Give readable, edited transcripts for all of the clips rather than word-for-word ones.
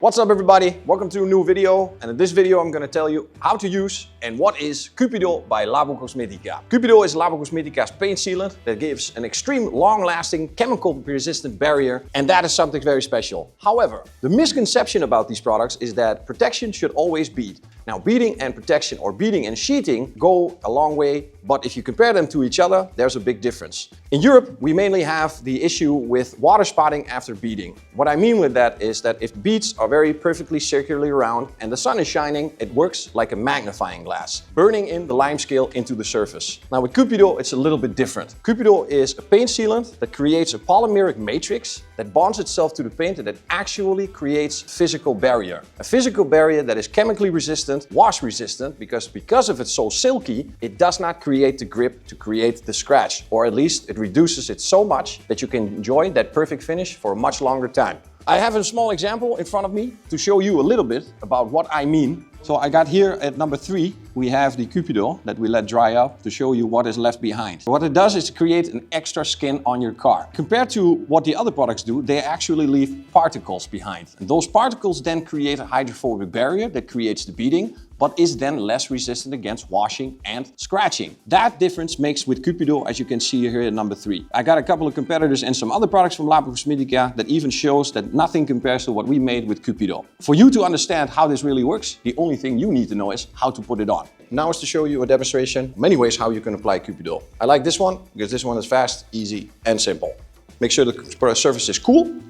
What's up everybody, welcome to a new video, and in this video I'm going to tell you how to use and what is Cupido by Labo Cosmetica. Cupido is Labo Cosmetica's paint sealant that gives an extreme long-lasting chemical resistant barrier, and that is something very special. However, the misconception about these products is that protection should always bead. Now beading and protection or beading and sheeting go a long way, but if you compare them to each other, there's a big difference. In Europe, we mainly have the issue with water spotting after beading. What I mean with that is that if beads are very perfectly circularly round and the sun is shining, it works like a magnifying glass, burning in the lime scale into the surface. Now with Cupido, it's a little bit different. Cupido is a paint sealant that creates a polymeric matrix that bonds itself to the paint and that actually creates a physical barrier. A physical barrier that is chemically resistant, wash resistant, because of it's so silky, it does not create the grip to create the scratch, or at least it reduces it so much that you can enjoy that perfect finish for a much longer time. I have a small example in front of me to show you a little bit about what I mean. So I got here at number 3, we have the Cupido that we let dry up to show you what is left behind. What it does is create an extra skin on your car. Compared to what the other products do, they actually leave particles behind. And those particles then create a hydrophobic barrier that creates the beading, but is then less resistant against washing and scratching. That difference makes with Cupido, as you can see here at number 3. I got a couple of competitors and some other products from Labo Cosmetica that even shows that nothing compares to what we made with Cupido. For you to understand how this really works, the only thing you need to know is how to put it on. Now is to show you a demonstration, many ways how you can apply Cupido. I like this one because this one is fast, easy and simple. Make sure the surface is cool.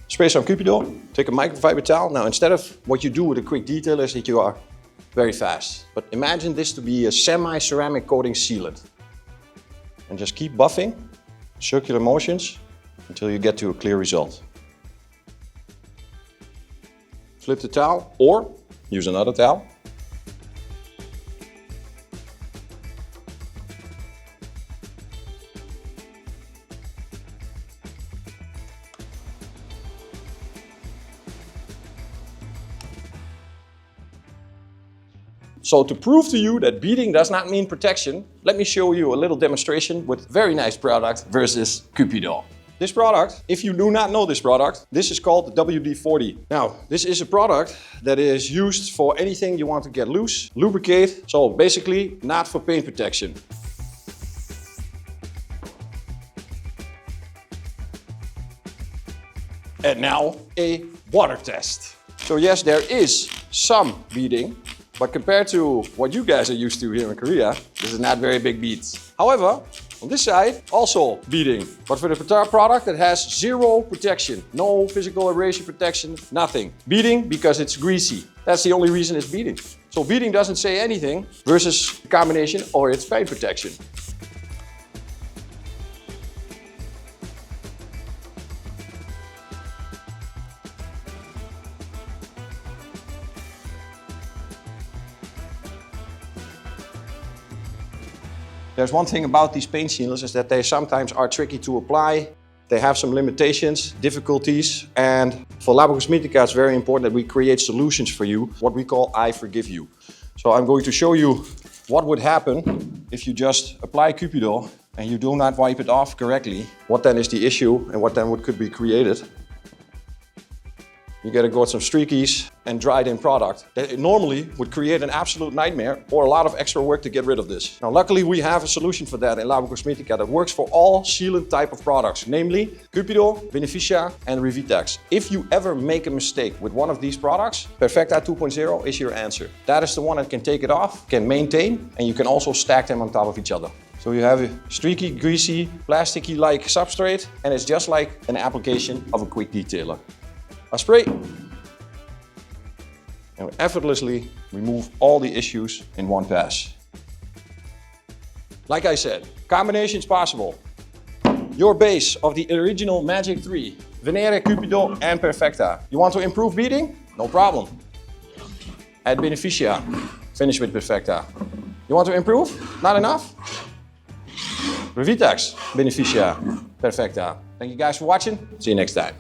Spray some Cupido, take a microfiber towel. Now instead of what you do with a quick detailer is that you are very fast. But imagine this to be a semi-ceramic coating sealant. And just keep buffing, circular motions, until you get to a clear result. Flip the towel or use another towel. So to prove to you that beading does not mean protection, let me show you a little demonstration with very nice product versus Cupido. This product, if you do not know this product, this is called the WD-40. Now, this is a product that is used for anything you want to get loose, lubricate, so basically not for paint protection. And now a water test. So yes, there is some beading, but compared to what you guys are used to here in Korea, this is not very big beads. However, on this side, also beading, but for the product that has zero protection, no physical abrasion protection, nothing. Beading because it's greasy. That's the only reason it's beading. So beading doesn't say anything versus the combination or its paint protection. There's one thing about these paint sealants is that they sometimes are tricky to apply. They have some limitations, difficulties, and for Labo Cosmetica it's very important that we create solutions for you, what we call I forgive you. So I'm going to show you what would happen if you just apply Cupido and you do not wipe it off correctly. What then is the issue and what then could be created. You gotta go some streakies and dried in product that normally would create an absolute nightmare or a lot of extra work to get rid of this. Now luckily we have a solution for that in Labo Cosmetica that works for all sealant type of products, namely Cupido, Beneficia and Revitex. If you ever make a mistake with one of these products, Perfecta 2.0 is your answer. That is the one that can take it off, can maintain, and you can also stack them on top of each other. So you have a streaky, greasy, plasticky-like substrate, and it's just like an application of a quick detailer. I spray and effortlessly remove all the issues in one pass. Like I said, combinations possible. Your base of the original Magic 3, Venere, Cupido and Perfecta. You want to improve beading? No problem. Add Beneficia, finish with Perfecta. You want to improve? Not enough? Revitex, Beneficia, Perfecta. Thank you guys for watching. See you next time.